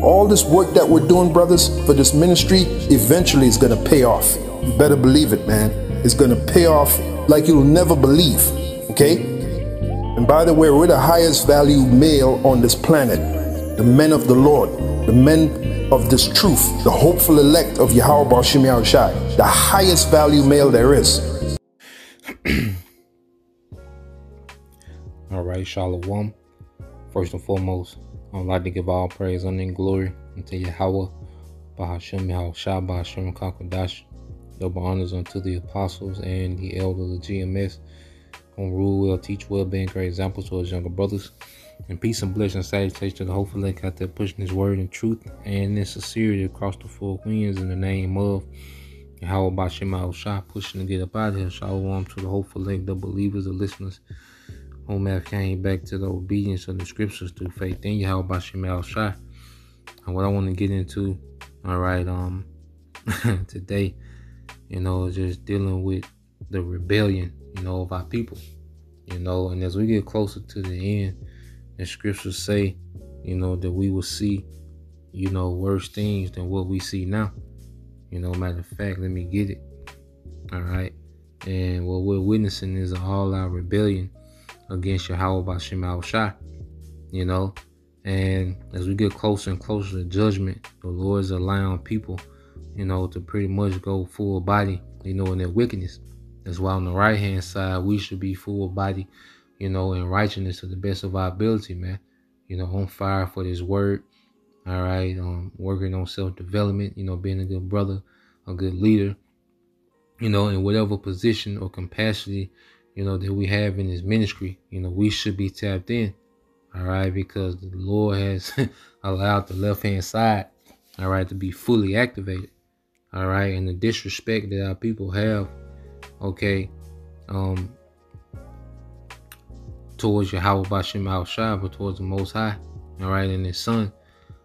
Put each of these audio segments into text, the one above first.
All this work that we're doing, brothers, for this ministry, eventually is going to pay off. You better believe it, man. It's going to pay off like you'll never believe, okay? And by the way, we're the highest value male on this planet. The men of the Lord, the men of this truth, the hopeful elect of Yahweh Bashim Yahushai, the highest value male there is. All right, Shalom. First and foremost, I'd like to give all praise, honor, and glory unto Yahweh, Bahashem Yahushua, Bahashem Kakodash. Double honors unto the apostles and the elders of GMS. Gonna rule well, teach well, being great examples to his younger brothers. And peace and blessing, salutation to the hopeful link out there pushing his word in truth and in sincerity across the four winds in the name of Yahweh Bahashem Yahushua, pushing to get up out of here. Shalom to the hopeful link, the believers, the listeners, whom have came back to the obedience of the scriptures through faith in Yahweh Bahashem Yahushua. And what I want to get into, all right, today, is just dealing with the rebellion, of our people, and as we get closer to the end, the scriptures say, that we will see, worse things than what we see now. Matter of fact, let me get it. All right. And what we're witnessing is an all-out rebellion against Yahweh Bahashem Yahushua, and as we get closer and closer to judgment, the Lord is allowing people, to pretty much go full body, in their wickedness. That's why on the right-hand side, we should be full body, in righteousness to the best of our ability, man. On fire for this word, all right, working on self-development, being a good brother, a good leader, in whatever position or capacity, that we have in this ministry, we should be tapped in, all right, because the Lord has allowed the left-hand side, all right, to be fully activated, all right, and the disrespect that our people have, okay, towards Yahweh Bahashem Yahushua, but towards the Most High, all right, and His Son,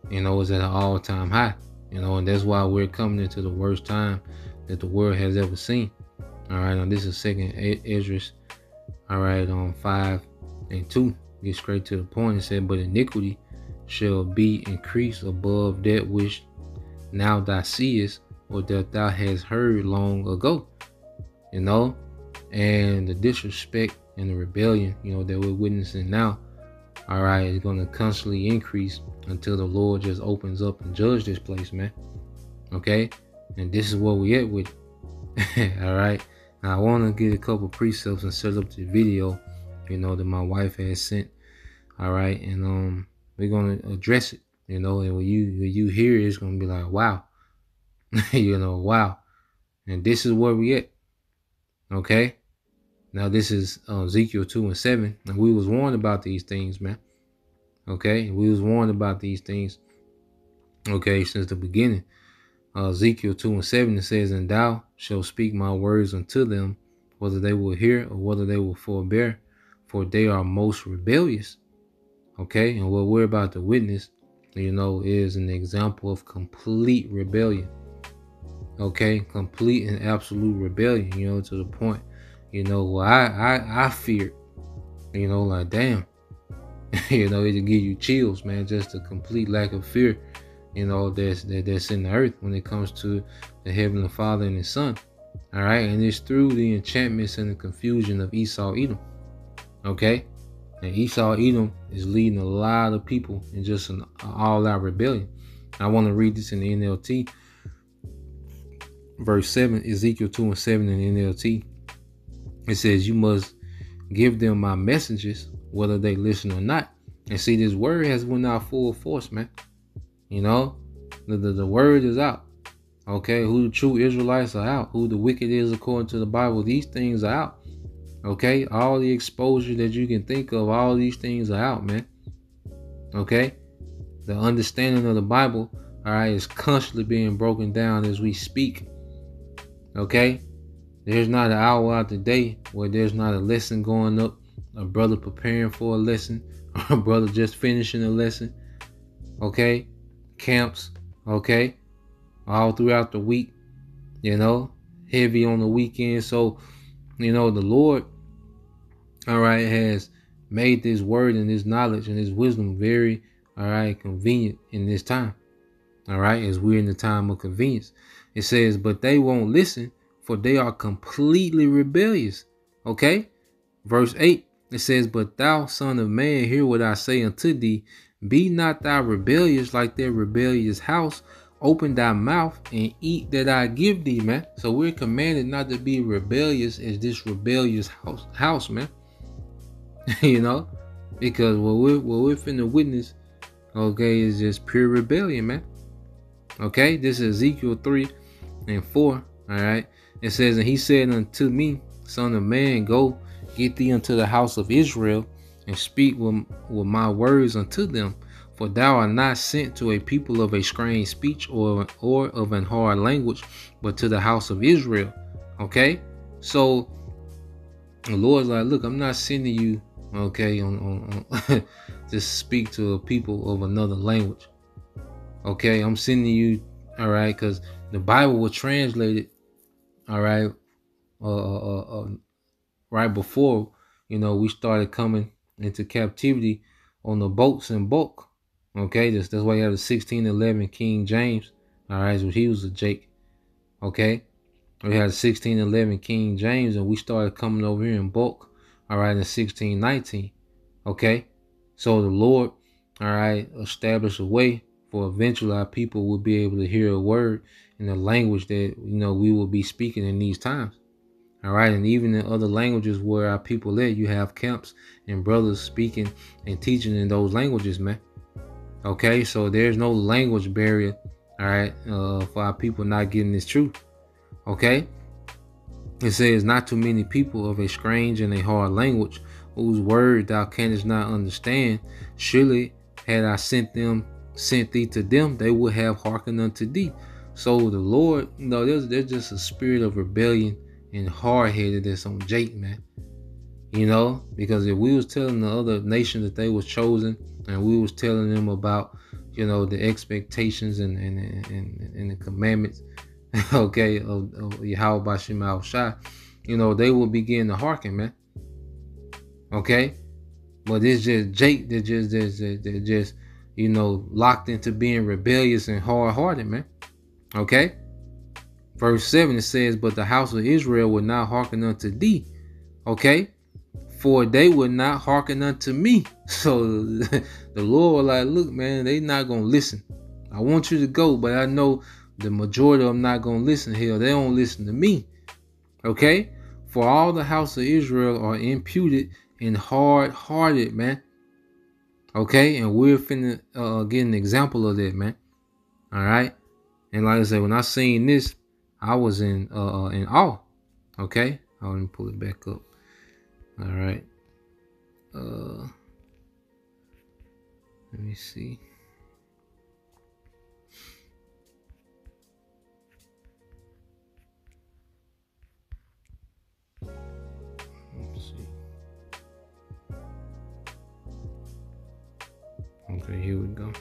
is at an all-time high, and that's why we're coming into the worst time that the world has ever seen. All right, now this is 2nd Esdras, all right, 5:2. Get straight to the point. It said, but iniquity shall be increased above that which now thou seest, or that thou hast heard long ago. And the disrespect and the rebellion, that we're witnessing now, all right, is going to constantly increase until the Lord just opens up and judge this place, man. Okay, and this is where we at with it. All right. Now I want to get a couple precepts and set up the video, that my wife has sent. All right, and we're gonna address it, and when you hear it, it's gonna be like, wow, wow, and this is where we at. Okay, now this is Ezekiel 2:7, and we was warned about these things, man. Okay, we was warned about these things. Okay, since the beginning. Ezekiel 2:7, it says, and thou shalt speak my words unto them, whether they will hear or whether they will forbear, for they are most rebellious. Okay, and what we're about to witness, is an example of complete rebellion. Okay, complete and absolute rebellion, to the point, where I feared, like, damn, it'll give you chills, man, just a complete lack of fear, that's in the earth when it comes to the Heavenly Father and His Son. All right, and it's through the enchantments and the confusion of Esau Edom. Okay, and Esau Edom is leading a lot of people in just an all-out rebellion. I want to read this in the NLT, verse 7, Ezekiel 2:7 in the NLT. It says, you must give them my messages, whether they listen or not. And see, this word has went out full force, man. The word is out. Okay, who the true Israelites are out. Who the wicked is according to the Bible. These things are out. Okay, all the exposure that you can think of, all these things are out, man. Okay, the understanding of the Bible, all right, is constantly being broken down as we speak. Okay, there's not an hour out the day where there's not a lesson going up, a brother preparing for a lesson, or a brother just finishing a lesson. Okay, camps, okay, all throughout the week, heavy on the weekend. So, the Lord, all right, has made this word and this knowledge and this wisdom very, all right, convenient in this time. All right, as we're in the time of convenience. It says, but they won't listen, for they are completely rebellious. Okay, verse 8, it says, but thou, son of man, hear what I say unto thee. Be not thou rebellious like their rebellious house. Open thy mouth and eat that I give thee, man. So we're commanded not to be rebellious as this rebellious house, man. You know, because what we're finna witness, okay, is just pure rebellion, man. Okay, this is Ezekiel 3:4. All right, it says, and he said unto me, son of man, go get thee unto the house of Israel and speak with my words unto them. For thou art not sent to a people of a strange speech or of an hard language, but to the house of Israel. Okay, so the Lord's like, look, I'm not sending you, okay, on to speak to a people of another language. Okay, I'm sending you, all right, because the Bible was translated, all right, right before, you know, we started coming into captivity on the boats in bulk. Okay, that's why you have the 1611 King James. All right, so he was a Jake. Okay, we had 1611 King James, and we started coming over here in bulk. All right, in 1619. Okay, so the Lord, all right, established a way for eventually our people will be able to hear a word in the language that, you know, we will be speaking in these times. All right, and even in other languages where our people live, you have camps and brothers speaking and teaching in those languages, man. Okay, so there's no language barrier, all right, for our people not getting this truth. Okay, it says, not too many people of a strange and a hard language, whose word thou canst not understand. Surely had I sent thee to them, they would have hearkened unto thee. So the Lord, you know, there's just a spirit of rebellion and hard-headedness on Jake, man. You know, because if we was telling the other nation that they was chosen, and we was telling them about, you know, the expectations and the commandments, okay, of Yahweh Bashim Al-Shai, you know, they will begin to hearken, man. Okay, but it's just Jake that just you know, locked into being rebellious and hard-hearted, man. Okay, verse 7, it says, but the house of Israel will not hearken unto thee. Okay, for they would not hearken unto me. So the Lord was like, look, man, they not gonna listen. I want you to go, but I know the majority of them not gonna listen. Hell, they don't listen to me. Okay, for all the house of Israel are imputed and hard-hearted, man. Okay, and we're finna get an example of that, man. All right, and like I said, when I seen this, I was in awe. Okay, I'll let me pull it back up. All right, let me see. Let's see. Okay, here we go.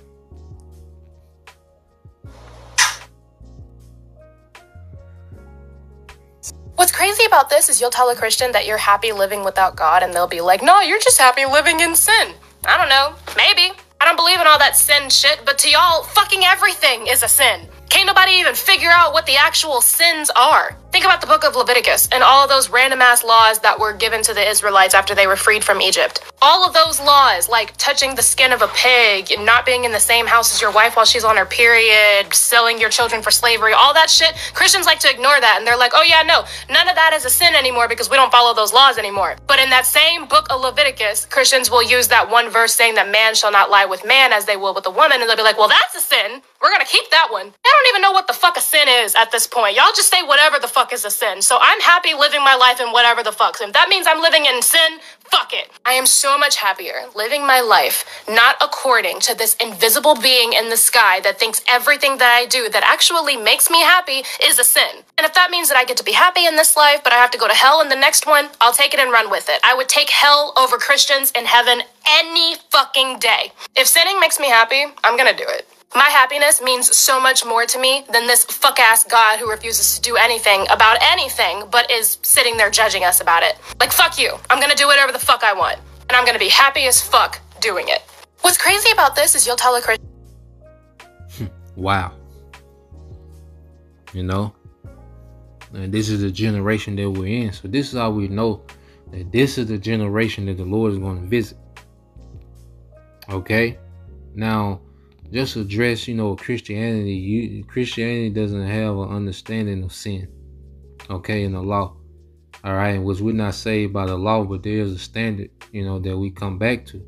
What's crazy about this is you'll tell a Christian that you're happy living without God, and they'll be like, no, you're just happy living in sin. I don't know, maybe. I don't believe in all that sin shit, but to y'all, fucking everything is a sin. Can't nobody even figure out what the actual sins are. Think about the book of Leviticus and all of those random ass laws that were given to the Israelites after they were freed from Egypt. All of those laws, like touching the skin of a pig, not being in the same house as your wife while she's on her period, selling your children for slavery, all that shit, Christians like to ignore that, and they're like, oh yeah, no, none of that is a sin anymore because we don't follow those laws anymore. But in that same book of Leviticus, Christians will use that one verse saying that man shall not lie with man as they will with a woman, and they'll be like, well, that's a sin. We're gonna keep that one. I don't even know what the fuck a sin is at this point. Y'all just say whatever the fuck is a sin. So I'm happy living my life in whatever the fuck. So if that means I'm living in sin, fuck it. I am so much happier living my life not according to this invisible being in the sky that thinks everything that I do that actually makes me happy is a sin. And if that means that I get to be happy in this life, but I have to go to hell in the next one, I'll take it and run with it. I would take hell over Christians in heaven any fucking day. If sinning makes me happy, I'm gonna do it. My happiness means so much more to me than this fuck-ass God who refuses to do anything about anything but is sitting there judging us about it. Like, fuck you. I'm gonna do whatever the fuck I want. And I'm gonna be happy as fuck doing it. What's crazy about this is you'll tell a Christian. Wow. You know? And this is the generation that we're in. So this is how we know that this is the generation that the Lord is going to visit. Okay? Now, just address, Christianity. Christianity doesn't have an understanding of sin. Okay, in the law. All right, which we're not saved by the law, but there's a standard, that we come back to.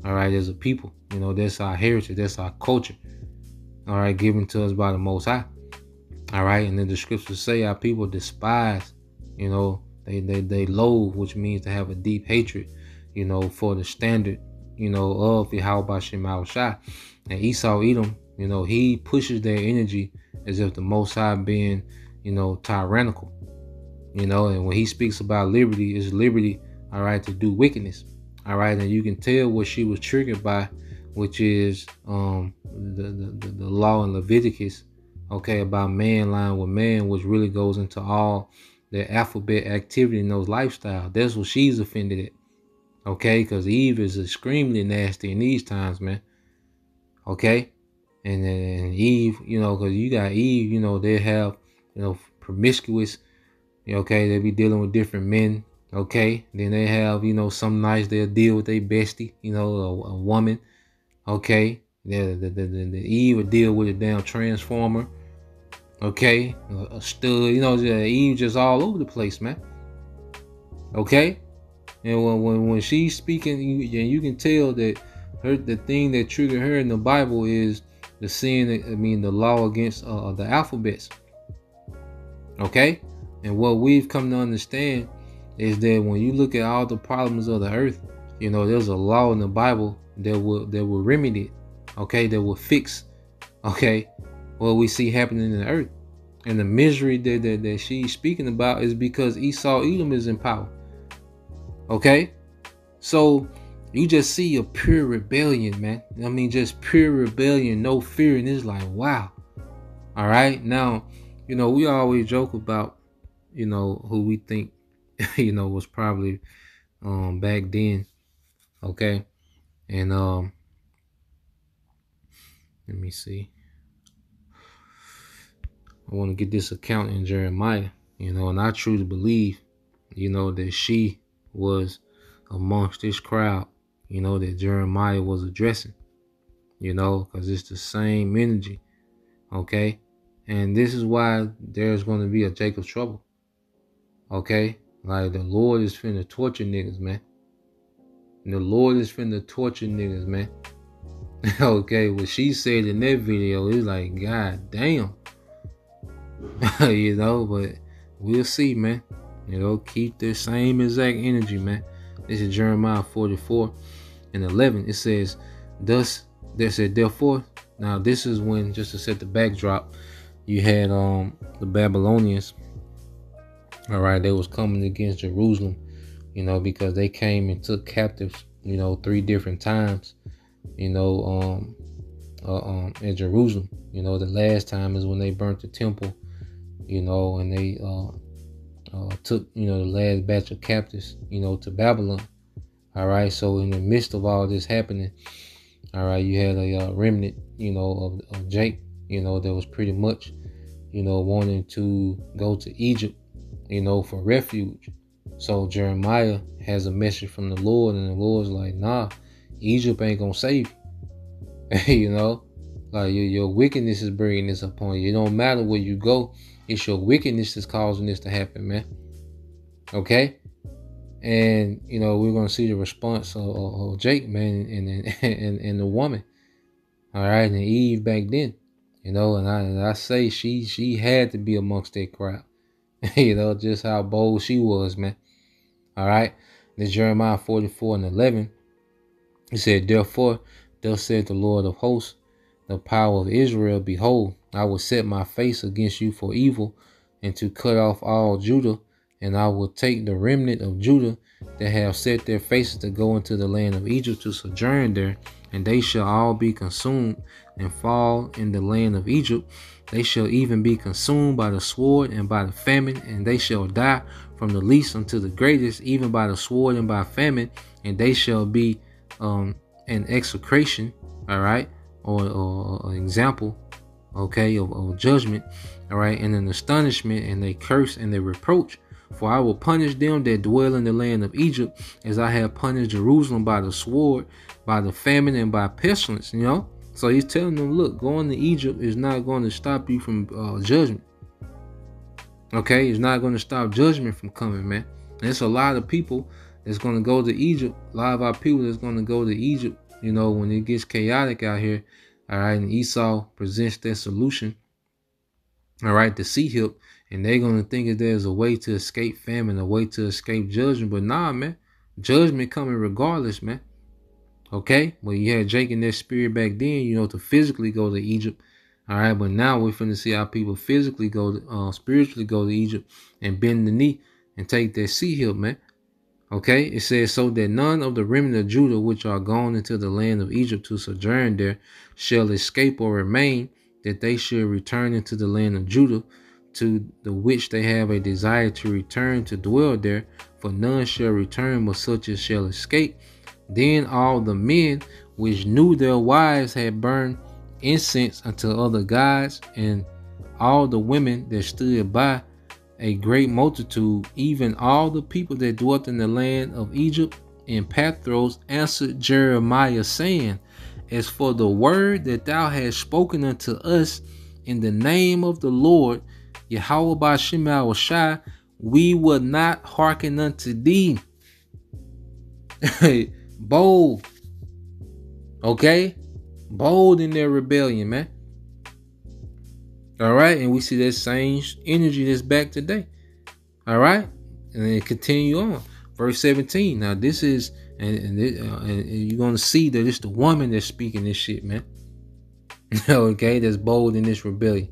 All right, as a people, that's our heritage, that's our culture. All right, given to us by the Most High. All right, and then the scriptures say our people despise, they loathe, which means to have a deep hatred, for the standard, of Yahweh Shem Yahushua. And Esau Edom, he pushes their energy as if the Most High being, tyrannical. And when he speaks about liberty, it's liberty, all right, to do wickedness. All right, and you can tell what she was triggered by, which is the law in Leviticus, okay, about man lying with man, which really goes into all the alphabet activity in those lifestyles. That's what she's offended at, okay, because Eve is extremely nasty in these times, man. Okay, and then Eve, because you got Eve, they have, promiscuous, okay, they be dealing with different men, okay, then they have, some nights they'll deal with their bestie, a woman, okay, the Eve will deal with a damn transformer, okay, a stud, Eve just all over the place, man, okay, and when she's speaking, you can tell that the thing that triggered her in the Bible is the sin, the law against the alphabets, okay. And what we've come to understand is that when you look at all the problems of the earth, there's a law in the Bible that will remedy it, okay, that will fix, okay, what we see happening in the earth. And the misery that she's speaking about is because Esau Edom is in power, okay. So you just see a pure rebellion, man. Just pure rebellion, no fear, and it's like, wow. All right, now, we always joke about, who we think, was probably back then. Okay. And let me see. I want to get this account in Jeremiah, and I truly believe, that she was amongst this crowd, that Jeremiah was addressing, because it's the same energy. Okay. And this is why there's going to be a Jacob's trouble. Okay, like the Lord is finna torture niggas, man. The Lord is finna torture niggas, man. Okay, what she said in that video is like, God damn. But we'll see, man. Keep the same exact energy, man. This is Jeremiah 44:11. It says, therefore, now this is when, just to set the backdrop, you had the Babylonians. All right, they was coming against Jerusalem, because they came and took captives, 3 different times, in Jerusalem. The last time is when they burnt the temple, and they took, the last batch of captives, to Babylon. All right, so in the midst of all this happening, all right, you had a remnant, of Jake, that was pretty much, wanting to go to Egypt, for refuge. So Jeremiah has a message from the Lord, and the Lord's like, nah, Egypt ain't gonna save you. Like your wickedness is bringing this upon you. It don't matter where you go, it's your wickedness that's causing this to happen, man. Okay. And we're gonna see the response of Jake, man, and the woman. All right, and Eve back then, and I say she had to be amongst that crowd. Just how bold she was, man. All right. Then Jeremiah 44:11. He said, therefore, thus said the Lord of hosts, the power of Israel, behold, I will set my face against you for evil, and to cut off all Judah, and I will take the remnant of Judah that have set their faces to go into the land of Egypt to sojourn there, and they shall all be consumed and fall in the land of Egypt. They shall even be consumed by the sword and by the famine, and they shall die from the least unto the greatest, even by the sword and by famine, and they shall be an execration, all right, or an example, okay, of judgment, all right, and an astonishment and a curse and a reproach. For I will punish them that dwell in the land of Egypt, as I have punished Jerusalem by the sword, by the famine, and by pestilence. You know, so he's telling them, look, going to Egypt is not going to stop you from judgment. Okay, it's not going to stop judgment from coming, man. And there's a lot of people that's going to go to Egypt. A lot of our people that's going to go to Egypt, you know, when it gets chaotic out here. All right, and Esau presents their solution, all right, the sea hip, and they're going to think that there's a way to escape famine, a way to escape judgment. But nah, man, judgment coming regardless, man. Okay, well, you had Jake in their spirit back then, you know, to physically go to Egypt. All right, but now we're finna see how people physically go to, spiritually go to Egypt and bend the knee and take their sea hip, man. Okay, it says, so that none of the remnant of Judah which are gone into the land of Egypt to sojourn there shall escape or remain, that they should return into the land of Judah, to the which they have a desire to return to dwell there, for none shall return but such as shall escape. Then all the men which knew their wives had burned incense unto other gods, and all the women that stood by, a great multitude, even all the people that dwelt in the land of Egypt and Pathros, answered Jeremiah, saying, as for the word that thou hast spoken unto us in the name of the Lord, Yahweh Ba'ashem Yahushua, we will not hearken unto thee. Bold. Okay? Bold in their rebellion, man. All right, and we see that same energy that's back today. All right, and then continue on. Verse 17. Now this is, and you're gonna see that it's the woman that's speaking this shit, man. Okay, that's bold in this rebellion.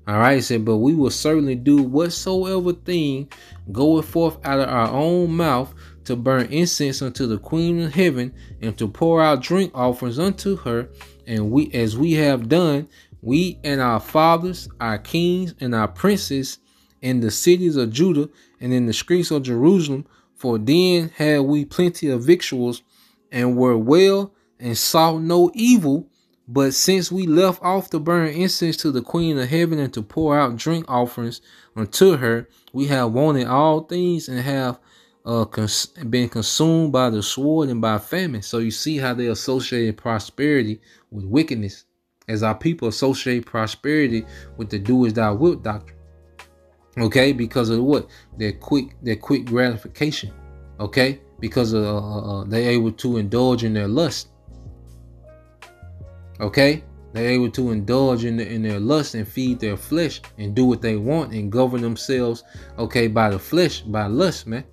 All right, it said, but we will certainly do whatsoever thing goeth forth out of our own mouth, to burn incense unto the Queen of Heaven, and to pour out drink offerings unto her, and we, as we have done, we and our fathers, our kings, and our princes in the cities of Judah and in the streets of Jerusalem, for then had we plenty of victuals, and were well, and saw no evil. But since we left off to burn incense to the Queen of Heaven and to pour out drink offerings unto her, we have wanted all things, and have been consumed by the sword and by famine. So you see how they associated prosperity with wickedness, as our people associate prosperity with the do as thou wilt doctrine. Okay, because of what? Their quick gratification. Okay, because of they're able to indulge in their lust. Okay, they're able to indulge in their lust and feed their flesh and do what they want and govern themselves. Okay, by the flesh, by lust, man.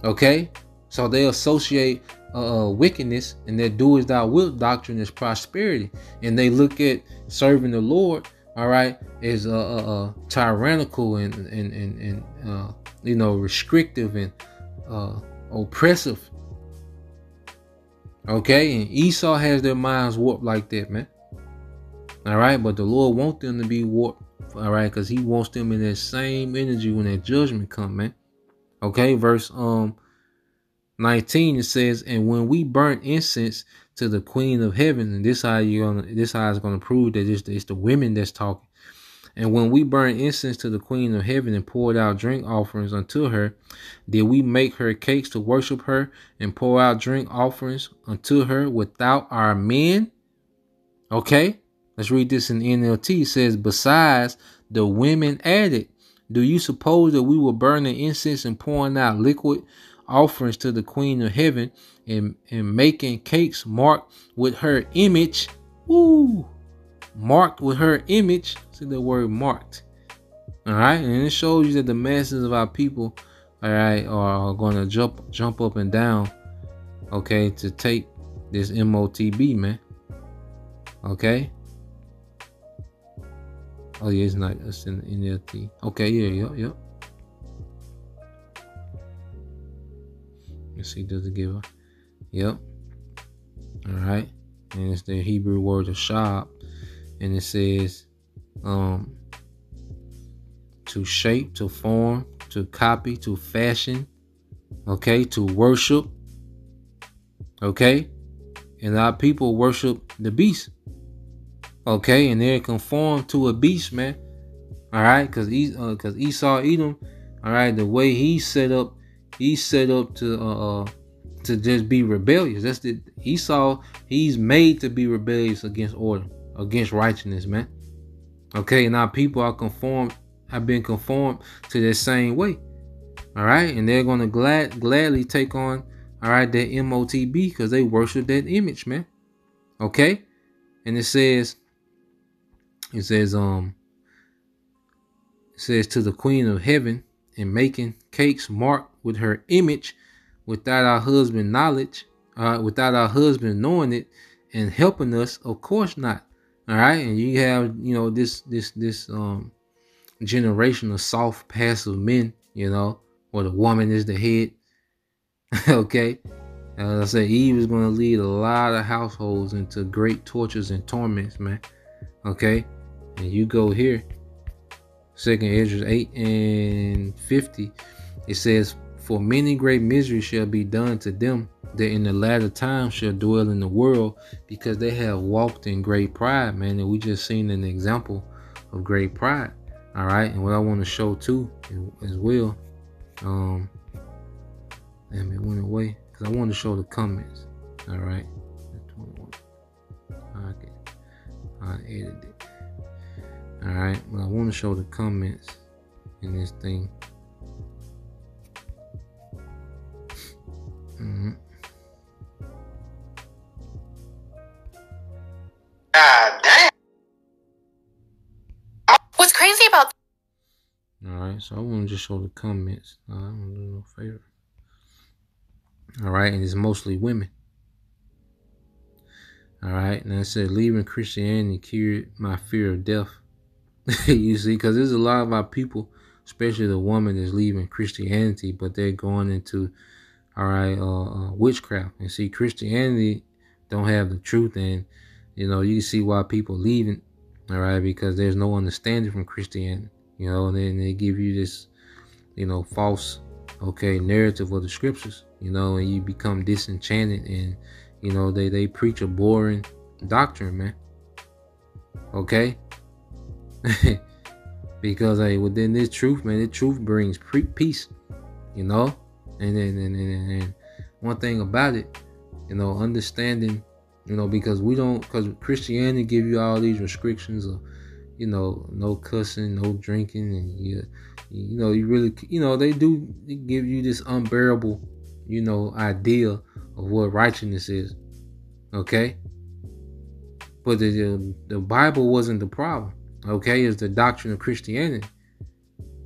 Okay, so they associate wickedness and their do as thou wilt doctrine as prosperity, and they look at serving the Lord, all right, as tyrannical and you know, restrictive and oppressive. Okay, and Esau has their minds warped like that, man. All right, but the Lord wants them to be warped, all right, because He wants them in that same energy when that judgment come, man. Okay, verse 19, it says, and when we burnt incense to the Queen of Heaven, and this how it's gonna prove that it's the women that's talking. And when we burnt incense to the Queen of Heaven and poured out drink offerings unto her, did we make her cakes to worship her and pour out drink offerings unto her without our men? Okay, let's read this in NLT. It says, besides, the women added, do you suppose that we were burning incense and pouring out liquid offerings to the Queen of Heaven and making cakes marked with her image? Woo! Marked with her image. See the word marked. All right, and it shows you that the masses of our people, all right, are going to jump up and down, okay, to take this MOTB, man. Okay. Oh yeah, it's not. It's in NLT. Okay, yeah, yep. Let's see, does it give a? Yep. All right, and it's the Hebrew word of shab, and it says, to shape, to form, to copy, to fashion. Okay, to worship. Okay, And our people worship the beast. Okay, and they're conformed to a beast, man. All right, because Esau Edom, all right, the way he's set up to just be rebellious. That's the Esau. He's made to be rebellious against order, against righteousness, man. Okay, and our people are conformed. Have been conformed to that same way. All right, and they're gonna gladly take on, all right, that MOTB because they worship that image, man. Okay, and it says to the Queen of Heaven, and making cakes marked with her image, without our husband knowledge, without our husband knowing it, and helping us, of course not. All right, and you have, you know, this generation of soft, passive men, you know, where the woman is the head. Okay, as I said, Eve is going to lead a lot of households into great tortures and torments, man. Okay, and you go here, 2nd Esdras 8:50, it says, for many great miseries shall be done to them that in the latter time shall dwell in the world, because they have walked in great pride, man. And we just seen an example of great pride. All right, and what I want to show too as well, damn, it went away because I want to show the comments. All right, 21. I edited it. All right, but I want to show the comments in this thing. God damn. What's crazy about? All right, so I want to just show the comments. I don't do no favor. All right, and it's mostly women. All right, and I said, leaving Christianity cured my fear of death. You see, because there's a lot of our people, especially the woman that's leaving Christianity, but they're going into, all right, witchcraft. And see, Christianity don't have the truth, and you know, you see why people leaving, all right, because there's no understanding from Christianity, you know, and then they give you this, you know, false, okay, narrative of the scriptures, you know, and you become disenchanted, and you know, they preach a boring doctrine, man. Okay. Because hey, within this truth, man, the truth brings peace, you know. And one thing about it, you know, understanding, you know, because Christianity give you all these restrictions of, you know, no cussing, no drinking, and you know, you really, you know, they do give you this unbearable, you know, idea of what righteousness is. Okay, but the Bible wasn't the problem. Okay, it's the doctrine of Christianity.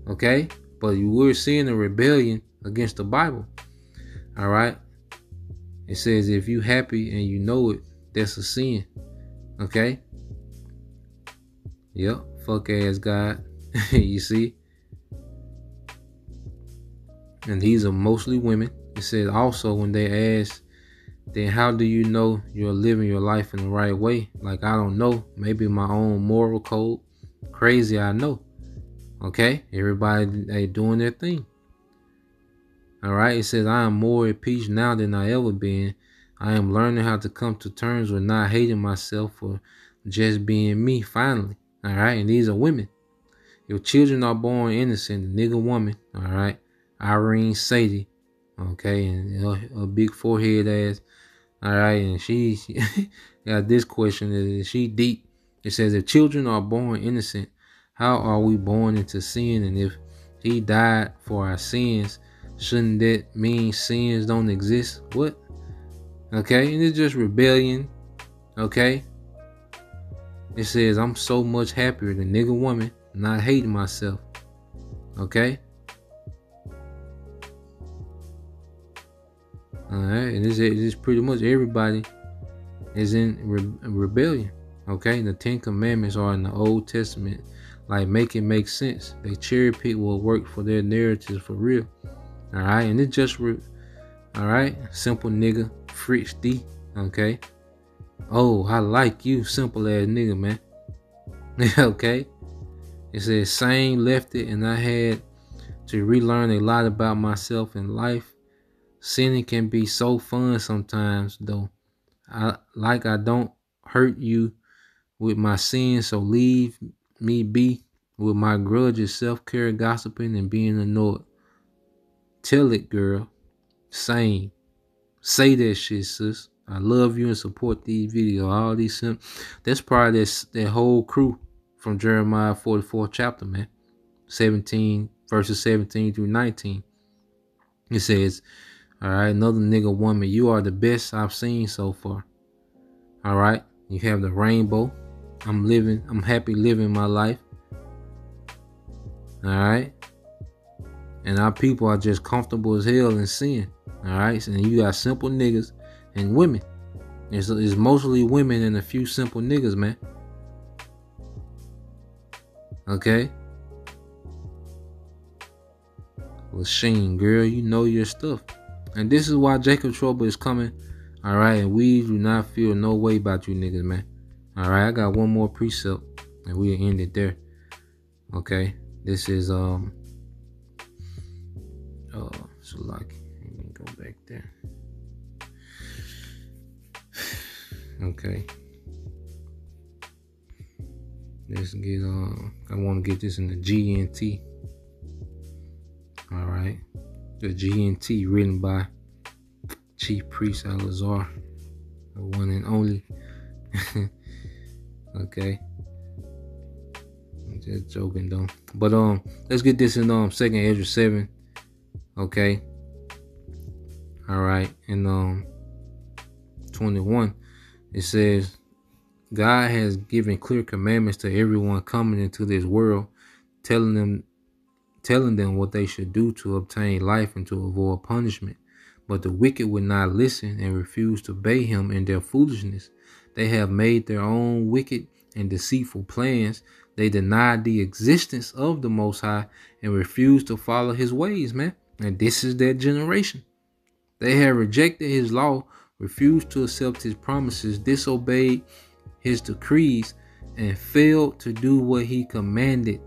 Okay, but we're seeing a rebellion against the Bible. All right, it says if you happy and you know it, that's a sin. Okay. Yep, fuck ass God. You see, and these are mostly women. It says also when they ask, then how do you know you're living your life in the right way? Like, I don't know. Maybe my own moral code. Crazy, I know. Okay? Everybody, they doing their thing. All right? It says, I am more at peace now than I ever been. I am learning how to come to terms with not hating myself for just being me, finally. All right? And these are women. Your children are born innocent. The nigga woman. All right? Irene Sadie. Okay? And a big forehead ass. All right, and she got this question. Is she deep? It says, if children are born innocent, how are we born into sin? And if he died for our sins, shouldn't that mean sins don't exist? What? Okay, and it's just rebellion. Okay. It says, I'm so much happier than nigga woman, not hating myself. Okay. All right, and this is pretty much everybody is in rebellion. Okay, the 10 Commandments are in the Old Testament. Like, make it make sense. They cherry pick what work for their narratives for real. All right, and it's just all right, simple nigga, Fritz D. Okay. Oh, I like you, simple ass nigga, man. Okay. It says, same left it, and I had to relearn a lot about myself and life. Sinning can be so fun sometimes, though. I don't hurt you with my sins, so leave me be with my grudges, self-care, gossiping, and being annoyed. Tell it, girl. Same. Say that shit, sis. I love you and support these videos. All these that's probably that whole crew from Jeremiah 44th chapter, man. 17 verses 17 through 19. It says, all right, another nigga woman, you are the best I've seen so far. All right, you have the rainbow. I'm happy living my life. All right. And our people are just comfortable as hell in sin. All right. And you got simple niggas and women. It's mostly women and a few simple niggas, man. Okay. Lasheen, girl, you know your stuff. And this is why Jacob Trouble is coming. All right. And we do not feel no way about you niggas, man. All right. I got one more precept and we'll end it there. Okay. This is, so like, let me go back there. Okay. Let's get, I want to get this in the GNT. All right. The GNT written by Chief Priest Alazar, the one and only. Okay. I'm just joking though. But let's get this in 2nd Ezra 7. Okay. All right. And 21, it says, God has given clear commandments to everyone coming into this world, telling them what they should do to obtain life and to avoid punishment. But the wicked would not listen and refuse to obey him in their foolishness. They have made their own wicked and deceitful plans. They denied the existence of the Most High and refused to follow his ways, man. And this is that generation. They have rejected his law, refused to accept his promises, disobeyed his decrees, and failed to do what he commanded.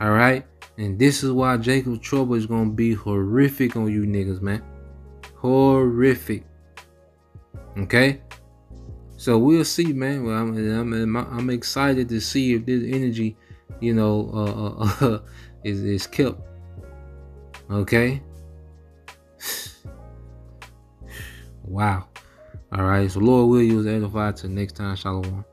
All right. And this is why Jacob's trouble is going to be horrific on you niggas, man. Horrific. Okay. So we'll see, man. Well, I'm excited to see if this energy, you know, is kept. Okay. Wow. All right. So Lord will use edify till next time. Shalom.